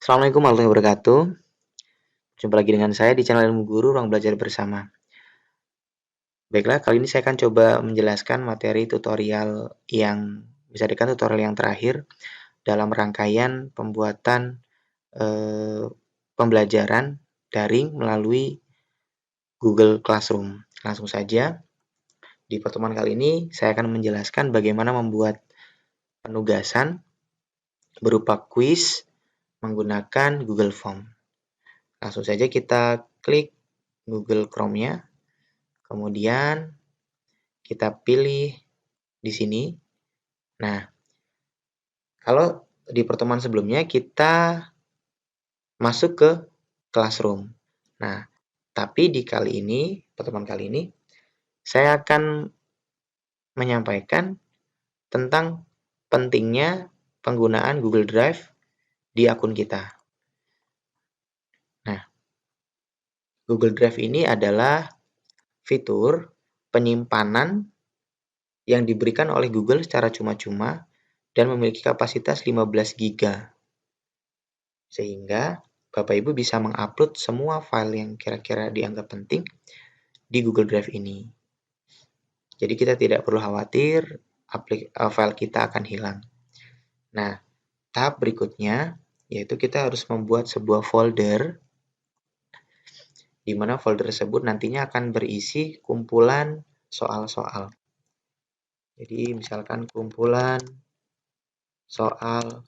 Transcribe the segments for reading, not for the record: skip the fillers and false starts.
Assalamualaikum warahmatullahi wabarakatuh. Jumpa lagi dengan saya di channel Ilmu Guru, Ruang Belajar Bersama. Baiklah, kali ini saya akan coba menjelaskan materi tutorial yang bisa dikatakan tutorial yang terakhir dalam rangkaian pembuatan pembelajaran daring melalui Google Classroom. Langsung saja, di pertemuan kali ini saya akan menjelaskan bagaimana membuat penugasan berupa kuis menggunakan Google Form. Langsung saja kita klik Google Chrome-nya, kemudian kita pilih di sini. Nah, kalau di pertemuan sebelumnya kita masuk ke Classroom. Nah, tapi di pertemuan kali ini, saya akan menyampaikan tentang pentingnya penggunaan Google Drive di akun kita. Nah, Google Drive ini adalah fitur penyimpanan yang diberikan oleh Google secara cuma-cuma dan memiliki kapasitas 15 GB. Sehingga Bapak Ibu bisa mengupload semua file yang kira-kira dianggap penting di Google Drive ini. Jadi kita tidak perlu khawatir file kita akan hilang. Nah, tahap berikutnya yaitu kita harus membuat sebuah folder di mana folder tersebut nantinya akan berisi kumpulan soal-soal. Jadi misalkan kumpulan soal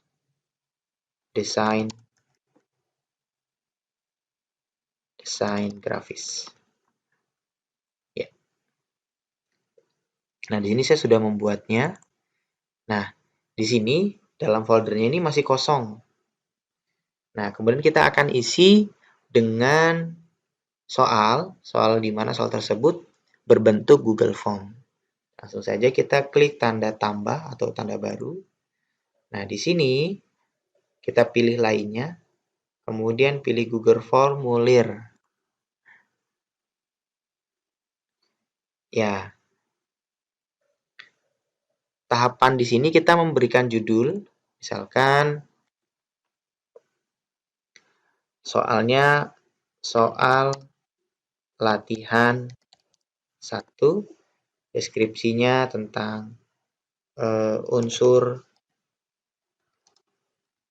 desain grafis. Ya. Nah, di sini saya sudah membuatnya. Nah, di sini dalam foldernya ini masih kosong. Nah, kemudian kita akan isi dengan soal di mana soal tersebut berbentuk Google Form. Langsung saja kita klik tanda tambah atau tanda baru. Nah, di sini kita pilih lainnya, kemudian pilih Google Formulir. Ya. Tahapan di sini kita memberikan judul, misalkan soalnya soal latihan 1, deskripsinya tentang unsur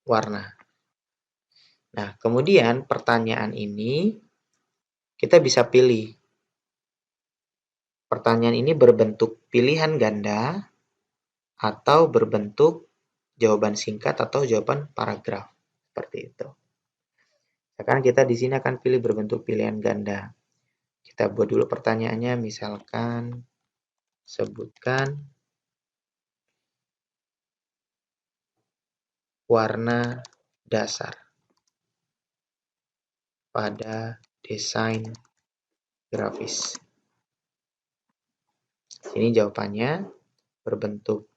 warna. Nah, kemudian pertanyaan ini kita bisa pilih. Pertanyaan ini berbentuk pilihan ganda atau berbentuk jawaban singkat atau jawaban paragraf. Seperti itu. Sekarang kita di sini akan pilih berbentuk pilihan ganda. Kita buat dulu pertanyaannya, misalkan sebutkan warna dasar pada desain grafis. Ini jawabannya berbentuk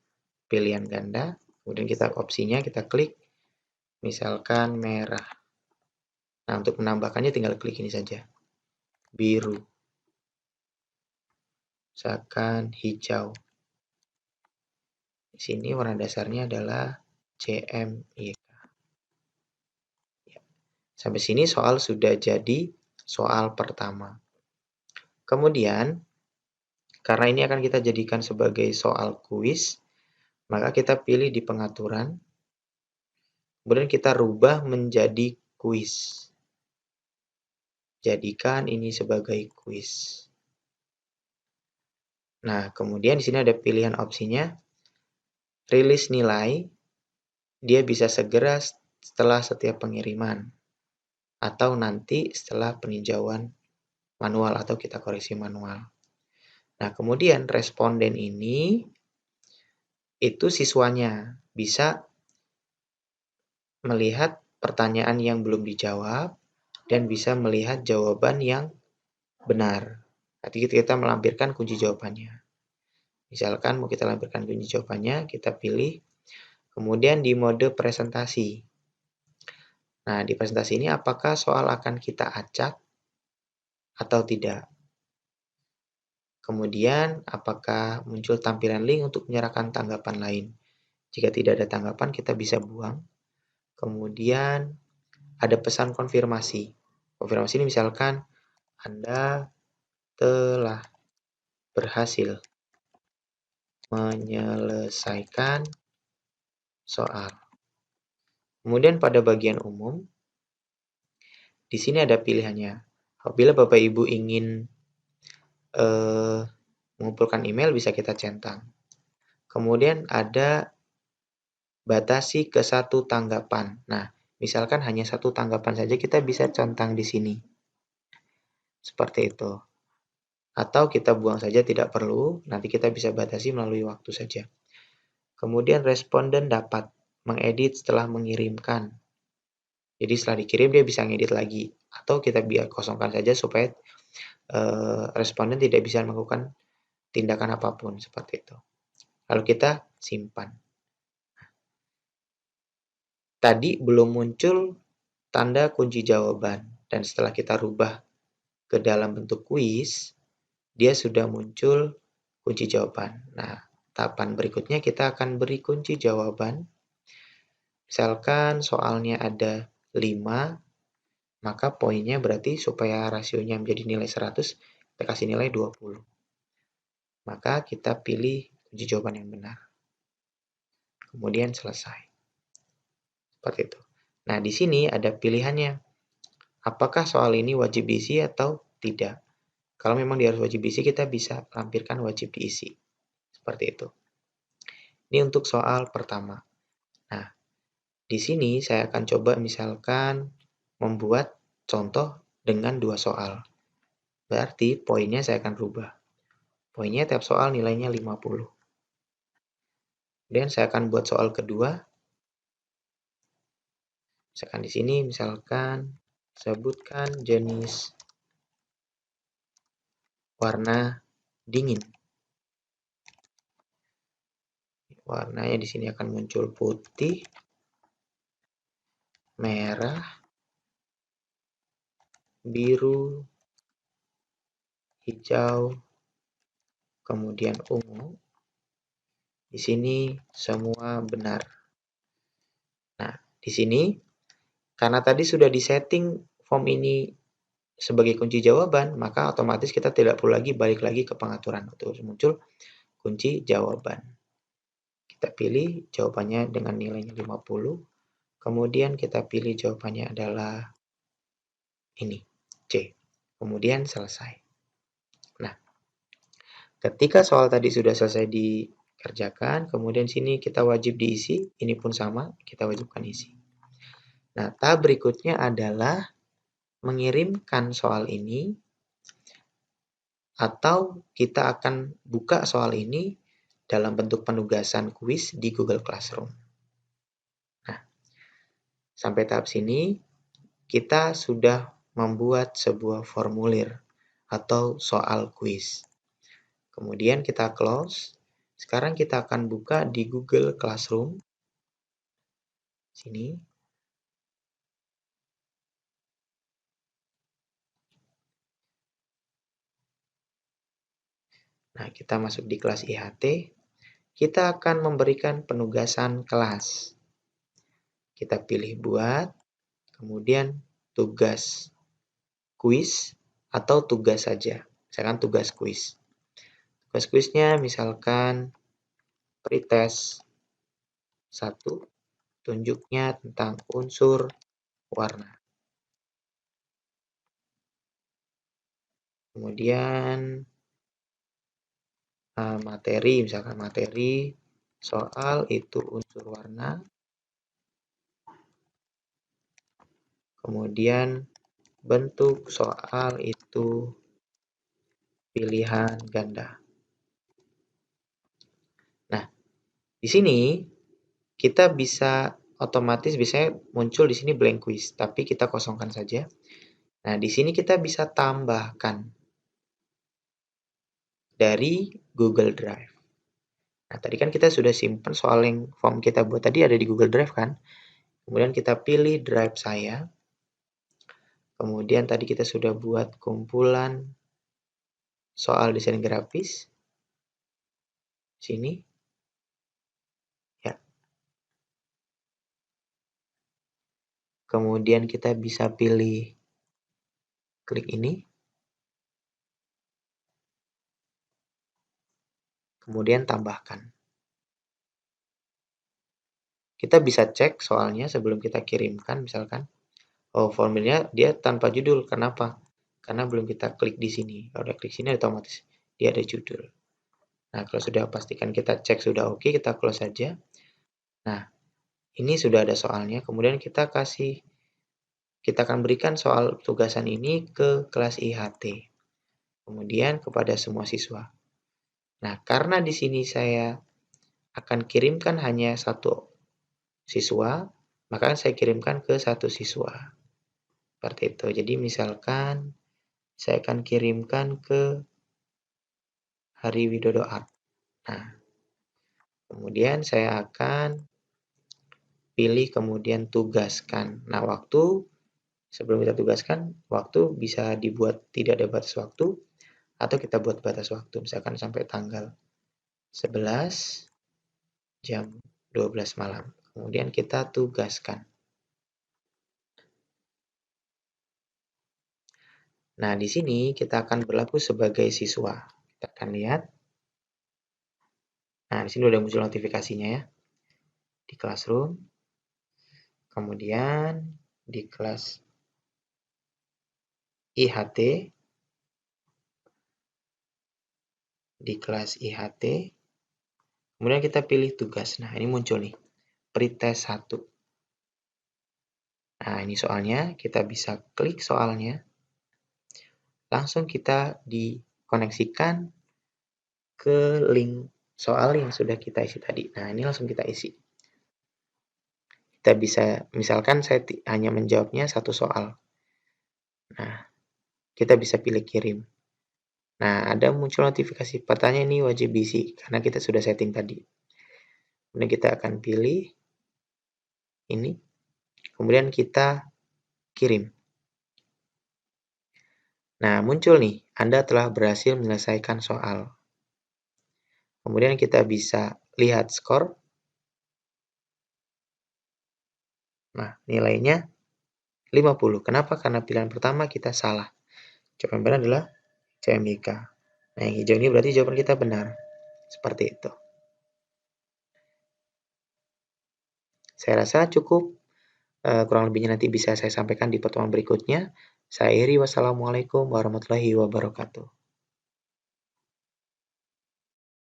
pilihan ganda. Kemudian kita opsinya kita klik, misalkan merah. Nah, untuk menambahkannya tinggal klik ini saja. Biru. Misalkan hijau. Di sini warna dasarnya adalah CMYK. Sampai sini soal sudah jadi soal pertama. Kemudian, karena ini akan kita jadikan sebagai soal kuis, maka kita pilih di pengaturan, kemudian kita rubah menjadi kuis. Jadikan ini sebagai kuis. Nah, kemudian di sini ada pilihan opsinya, rilis nilai, dia bisa segera setelah setiap pengiriman, atau nanti setelah peninjauan manual atau kita koreksi manual. Nah, kemudian responden ini itu siswanya bisa melihat pertanyaan yang belum dijawab dan bisa melihat jawaban yang benar. Nanti kita melampirkan kunci jawabannya. Misalkan mau kita lampirkan kunci jawabannya, kita pilih. Kemudian di mode presentasi. Nah, di presentasi ini apakah soal akan kita acak atau tidak? Kemudian, apakah muncul tampilan link untuk menyerahkan tanggapan lain? Jika tidak ada tanggapan, kita bisa buang. Kemudian, ada pesan konfirmasi. Konfirmasi ini misalkan Anda telah berhasil menyelesaikan soal. Kemudian pada bagian umum, di sini ada pilihannya. Apabila Bapak Ibu ingin mengumpulkan email, bisa kita centang. Kemudian ada batasi ke 1 tanggapan. Nah, misalkan hanya 1 tanggapan saja, kita bisa centang di sini. Seperti itu. Atau kita buang saja, tidak perlu. Nanti kita bisa batasi melalui waktu saja. Kemudian responden dapat mengedit setelah mengirimkan. Jadi setelah dikirim dia bisa ngedit lagi. Atau kita biar kosongkan saja supaya responden tidak bisa melakukan tindakan apapun. Seperti itu. Lalu kita simpan. Tadi belum muncul tanda kunci jawaban. Dan setelah kita rubah ke dalam bentuk kuis, dia sudah muncul kunci jawaban. Nah, tahapan berikutnya kita akan beri kunci jawaban. Misalkan soalnya ada 5, maka poinnya berarti supaya rasionya menjadi nilai 100, kita kasih nilai 20. Maka kita pilih kunci jawaban yang benar. Kemudian selesai. Seperti itu. Nah, di sini ada pilihannya. Apakah soal ini wajib diisi atau tidak? Kalau memang dia harus wajib diisi, kita bisa lampirkan wajib diisi. Seperti itu. Ini untuk soal pertama. Nah, di sini saya akan coba misalkan membuat contoh dengan 2 soal. Berarti poinnya saya akan rubah. Poinnya tiap soal nilainya 50. Kemudian saya akan buat soal kedua. Misalkan di sini, misalkan sebutkan jenis warna dingin. Warnanya di sini akan muncul putih, merah, biru, hijau, kemudian ungu. Di sini semua benar. Nah, di sini karena tadi sudah disetting form ini sebagai kunci jawaban, maka otomatis kita tidak perlu lagi balik lagi ke pengaturan untuk muncul kunci jawaban. Kita pilih jawabannya dengan nilainya 50. Kemudian kita pilih jawabannya adalah ini, C. Kemudian selesai. Nah, ketika soal tadi sudah selesai dikerjakan, kemudian sini kita wajib diisi, ini pun sama, kita wajibkan isi. Nah, tahap berikutnya adalah mengirimkan soal ini, atau kita akan buka soal ini dalam bentuk penugasan kuis di Google Classroom. Nah, sampai tahap sini kita sudah membuat sebuah formulir atau soal kuis. Kemudian kita close. Sekarang kita akan buka di Google Classroom. Sini. Nah, kita masuk di kelas IHT. Kita akan memberikan penugasan kelas. Kita pilih buat, kemudian tugas kuis atau tugas saja. Misalkan tugas kuis. Tugas kuisnya misalkan pretest 1, tunjuknya tentang unsur warna. Kemudian materi, misalkan materi soal itu unsur warna. Kemudian bentuk soal itu pilihan ganda. Nah, di sini kita bisa otomatis biasanya muncul di sini blank quiz, tapi kita kosongkan saja. Nah, di sini kita bisa tambahkan dari Google Drive. Nah, tadi kan kita sudah simpan soal yang form kita buat tadi ada di Google Drive kan. Kemudian kita pilih drive saya. Kemudian tadi kita sudah buat kumpulan soal desain grafis. Sini. Ya. Kemudian kita bisa pilih klik ini. Kemudian tambahkan. Kita bisa cek soalnya sebelum kita kirimkan, misalkan, oh formulirnya dia tanpa judul. Kenapa? Karena belum kita klik di sini. Kalau udah klik sini otomatis dia ada judul. Nah, kalau sudah pastikan kita cek sudah oke, kita close saja. Nah, ini sudah ada soalnya. Kemudian kita akan berikan soal tugasan ini ke kelas IHT. Kemudian kepada semua siswa. Nah, karena di sini saya akan kirimkan hanya satu siswa, maka saya kirimkan ke satu siswa. Seperti itu. Jadi misalkan saya akan kirimkan ke Hari Widodo Art. Nah, kemudian saya akan pilih kemudian tugaskan. Nah, sebelum kita tugaskan, waktu bisa dibuat tidak ada batas waktu, atau kita buat batas waktu, misalkan sampai tanggal 11 jam 12 malam. Kemudian kita tugaskan. Nah, di sini kita akan berlaku sebagai siswa. Kita akan lihat. Nah, di sini udah muncul notifikasinya ya. Di Classroom. Kemudian di kelas IHT. Di kelas IHT. Kemudian kita pilih tugas. Nah, ini muncul nih. Pretest 1. Nah, ini soalnya. Kita bisa klik soalnya. Langsung kita dikoneksikan ke link soal yang sudah kita isi tadi. Nah, ini langsung kita isi. Kita bisa, misalkan saya hanya menjawabnya satu soal. Nah, kita bisa pilih kirim. Nah, ada muncul notifikasi pertanyaan ini wajib diisi karena kita sudah setting tadi. Kemudian kita akan pilih ini. Kemudian kita kirim. Nah, muncul nih, Anda telah berhasil menyelesaikan soal. Kemudian kita bisa lihat skor. Nah, nilainya 50. Kenapa? Karena pilihan pertama kita salah. Jawaban benar adalah CMYK. Nah, yang hijau ini berarti jawaban kita benar. Seperti itu. Saya rasa cukup. Kurang lebihnya nanti bisa saya sampaikan di pertemuan berikutnya. Saya Iri, wassalamualaikum warahmatullahi wabarakatuh.